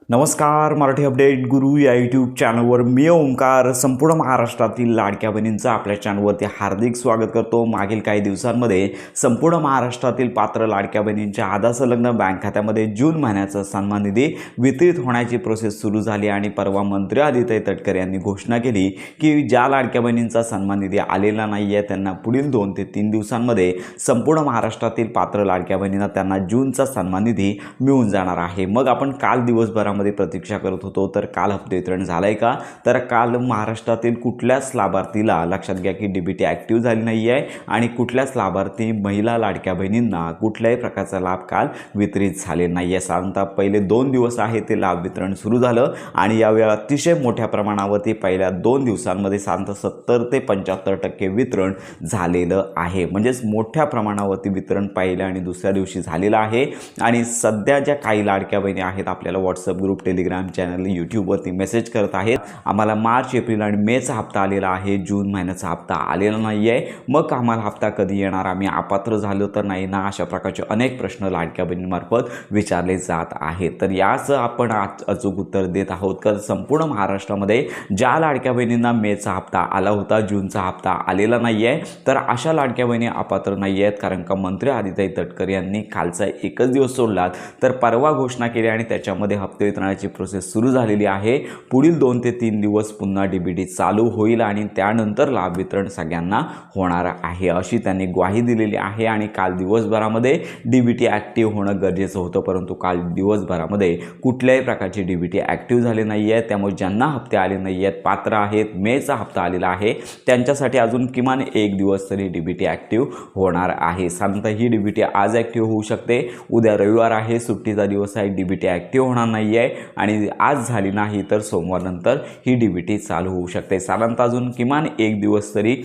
नमस्कार, मराठी अपडेट गुरु या यूट्यूब चॅनलवर मी ओंकार संपूर्ण महाराष्ट्रातील लाडक्या बहिणींचं आपल्या चॅनलवरती हार्दिक स्वागत करतो। मागील काही दिवसांमध्ये संपूर्ण महाराष्ट्रातील पात्र लाडक्या बहिणींच्या आधा संलग्न बँक खात्यामध्ये जून महिन्याचा सन्मान निधी वितरित होण्याची प्रोसेस सुरू झाली आणि परवा मंत्री आदित्य तटकरे यांनी घोषणा केली की ज्या लाडक्या बहिणींचा सन्मान निधी आलेला नाही आहे त्यांना पुढील 2 ते 3 दिवसांमध्ये संपूर्ण महाराष्ट्रातील पात्र लाडक्या बहिणींना त्यांना जूनचा सन्मान निधी मिळून जाणार आहे। मग आपण काल दिवसभरामध्ये प्रतीक्षा करत होतो, तर काल हप्ते वितरण झालंय का? तर काल महाराष्ट्रातील कुठल्याच लाभार्थीला, लक्षात घ्या की डीबीटी ॲक्टिव्ह झाली नाही आहे आणि कुठल्याच लाभार्थी महिला लाडक्या बहिणींना कुठल्याही प्रकारचा लाभ काल वितरित झाले नाही आहे। साधारणतः पहिले 2 दिवस आहे ते लाभ वितरण सुरू झालं आणि यावेळी अतिशय मोठ्या प्रमाणावरती पहिल्या 2 दिवसांमध्ये साधारणतः 70 ते 75% वितरण झालेलं आहे। म्हणजेच मोठ्या प्रमाणावरती वितरण पहिल्या आणि दुसऱ्या दिवशी झालेलं आहे आणि सध्या ज्या काही लाडक्या बहिणी आहेत आपल्याला व्हॉट्सअप ग्रुप, टेलिग्राम चॅनल, यूट्यूबवरती मेसेज करत आहेत, आम्हाला मार्च, एप्रिल आणि मेचा हप्ता आलेला आहे, जून महिन्याचा हप्ता आलेला नाही आहे, मग आम्हाला हप्ता कधी येणार, आम्ही अपात्र झालो तर नाही ना, अशा प्रकारचे अनेक प्रश्न लाडक्या बहिणींमार्फत विचारले जात आहेत। तर याचं आपण आज अचूक उत्तर देत आहोत तर संपूर्ण महाराष्ट्रामध्ये ज्या लाडक्या बहिणींना मेचा हप्ता आला होता, जूनचा हप्ता आलेला नाही आहे, तर अशा लाडक्या बहिणी अपात्र नाही आहेत, कारण का मंत्री आदित्य तटकरे यांनी कालचा एकच दिवस सोडला तर परवा घोषणा केली आणि त्याच्यामध्ये हप्ते वितरणाची प्रोसेस सुरू झालेली आहे। पुढील 2 ते 3 दिवस पुन्हा डीबीटी चालू होईल आणि त्यानंतर लाभ वितरण सगळ्यांना होणार आहे अशी त्यांनी ग्वाही दिलेली आहे। आणि काल दिवसभरामध्ये डीबीटी ॲक्टिव्ह होणं गरजेचं होतं, परंतु काल दिवसभरामध्ये कुठल्याही प्रकारची डीबीटी ॲक्टिव्ह झाली नाही आहे। त्यामुळे ज्यांना हप्ते आले नाही आहेत, पात्र आहेत, मेचा हप्ता आलेला आहे, त्यांच्यासाठी अजून किमान 1 दिवस तरी डीबीटी ॲक्टिव्ह होणार आहे। साधारणतः ही डीबीटी आज ॲक्टिव्ह होऊ शकते, उद्या रविवार आहे, सुट्टीचा दिवस आहे, डीबीटी ॲक्टिव्ह होणार नाही आहे आणि आज झाली नाही तर सोमवारनंतर ही डीबीटी चालू होऊ शकते। साधारणतः अजून किमान 1 दिवस तरी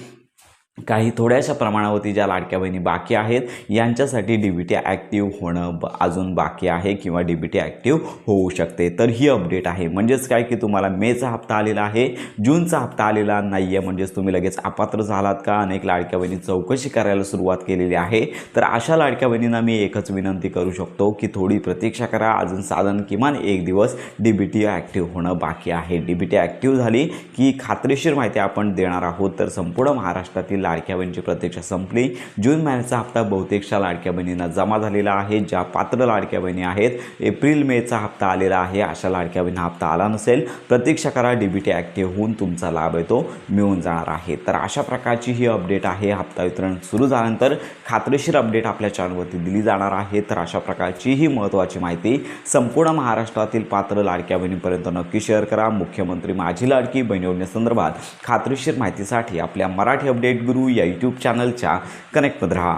काही थोड्याशा प्रमाणावरती ज्या लाडक्या बहिणी बाकी आहेत यांच्यासाठी डीबीटी ॲक्टिव्ह होणं अजून बाकी आहे किंवा डीबीटी ॲक्टिव्ह होऊ शकते। तर ही अपडेट आहे, म्हणजेच काय की तुम्हाला मेचा हप्ता आलेला आहे, जूनचा हप्ता आलेला नाही आहे, म्हणजेच तुम्ही लगेच अपात्र झालात का? अनेक लाडक्या बहिणी चौकशी करायला सुरुवात केलेली आहे। तर अशा लाडक्या बहिणींना मी एकच विनंती करू शकतो की थोडी प्रतीक्षा करा, अजून साधारण किमान 1 दिवस डीबीटी ॲक्टिव्ह होणं बाकी आहे। डीबीटी ॲक्टिव्ह झाली की खात्रीशीर माहिती आपण देणार आहोत, तर संपूर्ण महाराष्ट्रातील लाडक्या बहिणीची प्रतीक्षा संपली। जून महिन्याचा हप्ता बहुतेकशा लाडक्या बहिणींना जमा झालेला आहे। ज्या पात्र लाडक्या बहिणी आहेत, एप्रिल मेचा हप्ता आलेला आहे, अशा लाडक्या बहिणींना हप्ता आला नसेल, प्रतीक्षा करा, डीबीटी ॲक्टिव्ह होऊन तुमचा लाभ आहे तो मिळून जाणार आहे। तर अशा प्रकारची ही अपडेट आहे। हप्ता वितरण सुरू झाल्यानंतर खात्रीशीर अपडेट आपल्या चॅनलवरती दिली जाणार आहे। तर अशा प्रकारची ही महत्त्वाची माहिती संपूर्ण महाराष्ट्रातील पात्र लाडक्या बहिणींपर्यंत नक्की शेअर करा। मुख्यमंत्री माझी लाडकी बहीण योजनेसंदर्भात खात्रीशीर माहितीसाठी आपल्या मराठी अपडेट गुरु या यूट्यूब चॅनलच्या कनेक्टमध्ये राहा।